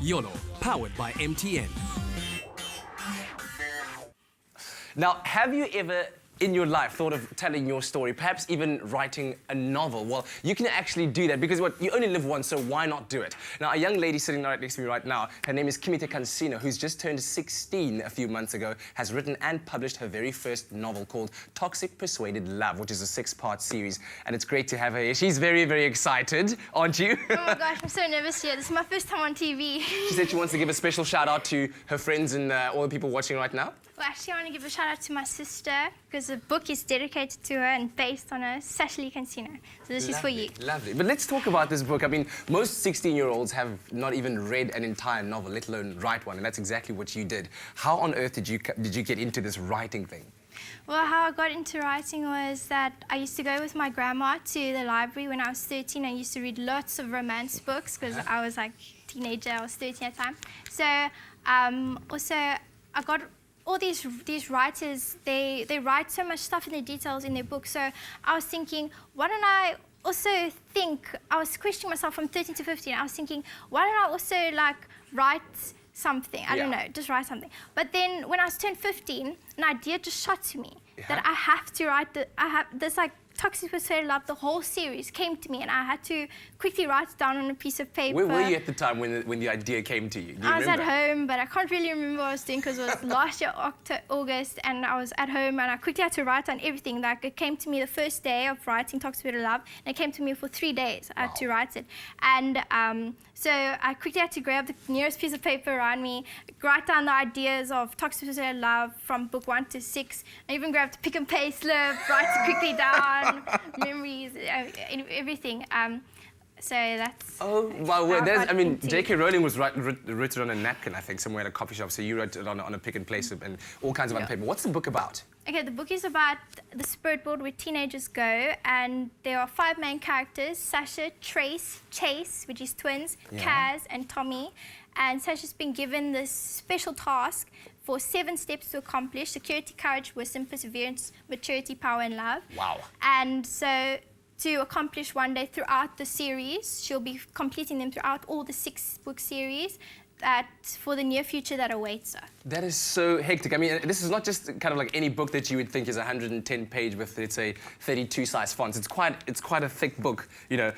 #YOLO, powered by MTN. Now, have you ever in your life thought of telling your story, perhaps even writing a novel? Well, you can actually do that because you only live once, so why not do it? Now, a young lady sitting right next to me right now, her name is Kimite Cancino, who's just turned 16 a few months ago, has written and published her very first novel called Toxic Persuaded Love, which is a 6-part series, and it's great to have her here. She's very, very excited, aren't you? Oh my gosh, I'm so nervous here. This is my first time on TV. She said she wants to give a special shout out to her friends and all the people watching right now. Well, actually, I want to give a shout out to my sister because the book is dedicated to her and based on her, Milnerton Cancino. So this is for you. Lovely. But let's talk about this book. I mean, most 16-year-olds have not even read an entire novel, let alone write one, and that's exactly what you did. How on earth did you get into this writing thing? Well, how I got into writing was that I used to go with my grandma to the library when I was 13. I used to read lots of romance books because I was like a teenager. I was 13 at the time. So also I got all these writers, they write so much stuff in the details in their books. So I was thinking, why don't I also think, I was questioning myself from 13 to 15. I was thinking, why don't I also like write something? I don't know, just write something. But then when I was turned 15, an idea just shot to me that I have to write this like Toxic Persuaded Love, the whole series came to me and I had to quickly write it down on a piece of paper. Where were you at the time when the idea came to you? Do you I was remember? at home, but I can't really remember what I was doing because it was last year, August, and I was at home and I quickly had to write down everything. Like, it came to me the first day of writing Toxic Persuaded Love, and it came to me for 3 days. I had to write it. And so I quickly had to grab the nearest piece of paper around me, write down the ideas of Toxic Persuaded Love from book 1 to 6. I even grabbed a pick and pay slip, write it quickly down, memories, everything. So that's... Oh, wow. Well, I mean, J.K. Rowling was written on a napkin, I think, somewhere at a coffee shop. So you wrote it on a pick and play slip and all kinds of other paper. What's the book about? Okay, the book is about the spirit world where teenagers go, and there are 5 main characters: Sasha, Trace, Chase, which is twins, Kaz, and Tommy. And Sasha's been given this special task for 7 steps to accomplish: security, courage, wisdom, perseverance, maturity, power, and love. Wow. And so to accomplish one day throughout the series, she'll be completing them throughout all the 6-book series, that for the near future that awaits her. That is so hectic. I mean, this is not just kind of like any book that you would think is 110 page with, let's say, 32 size fonts. It's quite a thick book, you know.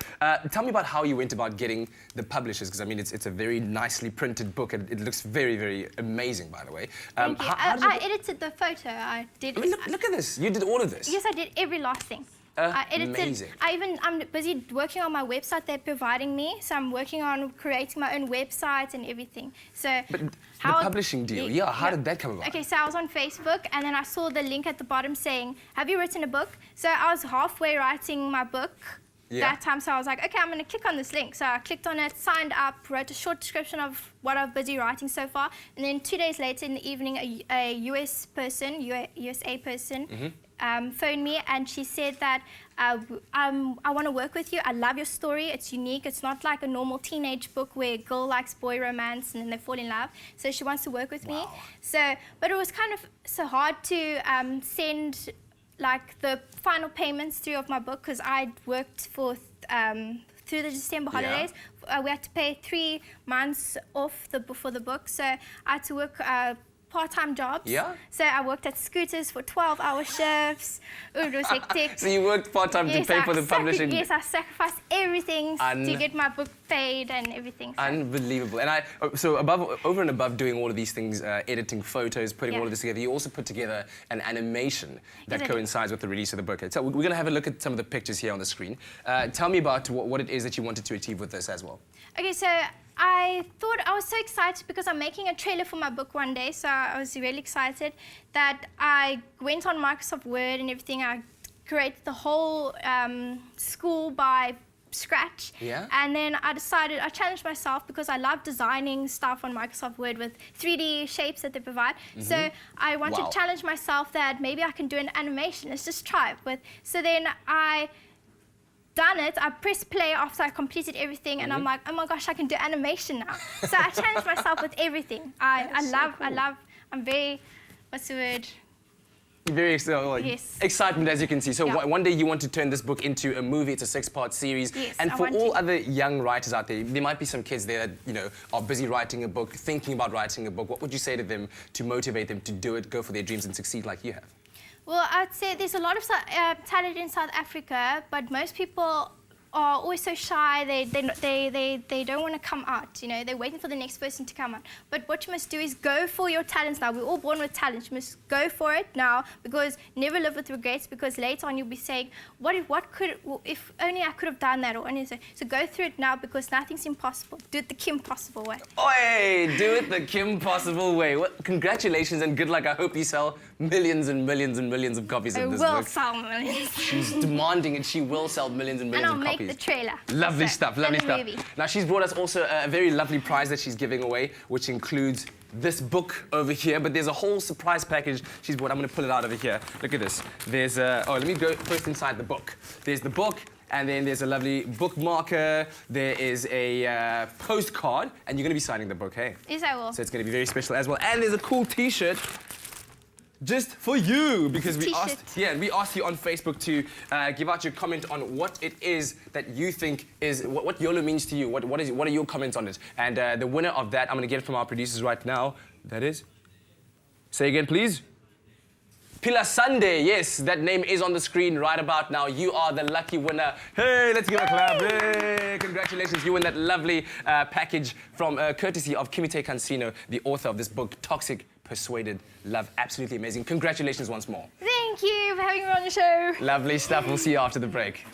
Tell me about how you went about getting the publishers, because I mean, it's a very nicely printed book and it looks very, very amazing, by the way. Thank you. I edited the photo. I did. I mean, look at this. You did all of this. Yes, I did every last thing. I edited. Amazing. I'm busy working on my website they're providing me, so I'm working on creating my own website and everything. So, but the publishing deal, how did that come about? Okay, so I was on Facebook and then I saw the link at the bottom saying, "Have you written a book?" So I was halfway writing my book that time, so I was like, okay, I'm going to click on this link. So I clicked on it, signed up, wrote a short description of what I've busy writing so far, and then 2 days later in the evening, a USA person. Phoned me and she said that I want to work with you. I love your story. It's unique. It's not like a normal teenage book where a girl likes boy romance and then they fall in love. So she wants to work with me. So, but it was kind of so hard to send like the final payments through of my book because I worked for through the December holidays. We had to pay 3 months off for the book. So I had to work part-time jobs. So I worked at Scooters for 12-hour shifts. It was hectic. So you worked part-time to pay for the publishing? Yes, I sacrificed everything to get my book paid and everything. So. Unbelievable. And so over and above doing all of these things, editing photos, putting all of this together, you also put together an animation that coincides with the release of the book. So we're going to have a look at some of the pictures here on the screen. Tell me about what it is that you wanted to achieve with this as well. Okay, so I was so excited because I'm making a trailer for my book one day, so I was really excited that I went on Microsoft Word and everything. I created the whole school by scratch. And then I challenged myself because I love designing stuff on Microsoft Word with 3D shapes that they provide. So I wanted to challenge myself that maybe I can do an animation. Let's just try it. So then I done it, I pressed play after I completed everything and I'm like, oh my gosh, I can do animation now. So I challenged myself with everything. I'm very, what's the word? Very Yes. excitement, as you can see. So Yeah. one day you want to turn this book into a movie. It's a 6-part series. Yes, and I for want all to. other young writers out there, there might be some kids there that are busy writing a book, thinking about writing a book. What would you say to them to motivate them to do it, go for their dreams, and succeed like you have? Well, I'd say there's a lot of talent in South Africa, but most people are always so shy. They don't want to come out. You know, they're waiting for the next person to come out. But what you must do is go for your talents now. We're all born with talent. You must go for it now, because never live with regrets. Because later on you'll be saying, if only I could have done that, or only so go through it now, because nothing's impossible. Do it the Kim possible way. Oi, do it the Kim possible way. Well, congratulations and good luck. I hope you sell millions and millions and millions of copies of this book. I will sell millions. She's demanding it. She will sell millions and millions of copies. The trailer. Lovely stuff, lovely stuff. Movie. Now, she's brought us also a very lovely prize that she's giving away, which includes this book over here, but there's a whole surprise package she's brought. I'm going to pull it out over here. Look at this. There's let me go first inside the book. There's the book, and then there's a lovely bookmarker. There is a postcard, and you're going to be signing the book, hey? Yes, I will. So it's going to be very special as well. And there's a cool T-shirt just for you, because we asked you on Facebook to give out your comment on what it is that you think is what YOLO means to you. What are your comments on it? And the winner of that, I'm going to get it from our producers right now. That is, say again, please. Pila Sunday, yes, that name is on the screen right about now. You are the lucky winner. Hey, let's give a clap. Hey, congratulations, you win that lovely package from courtesy of Kimite Cancino, the author of this book, Toxic Persuaded Love. Absolutely amazing. Congratulations once more. Thank you for having me on the show. Lovely stuff. We'll see you after the break.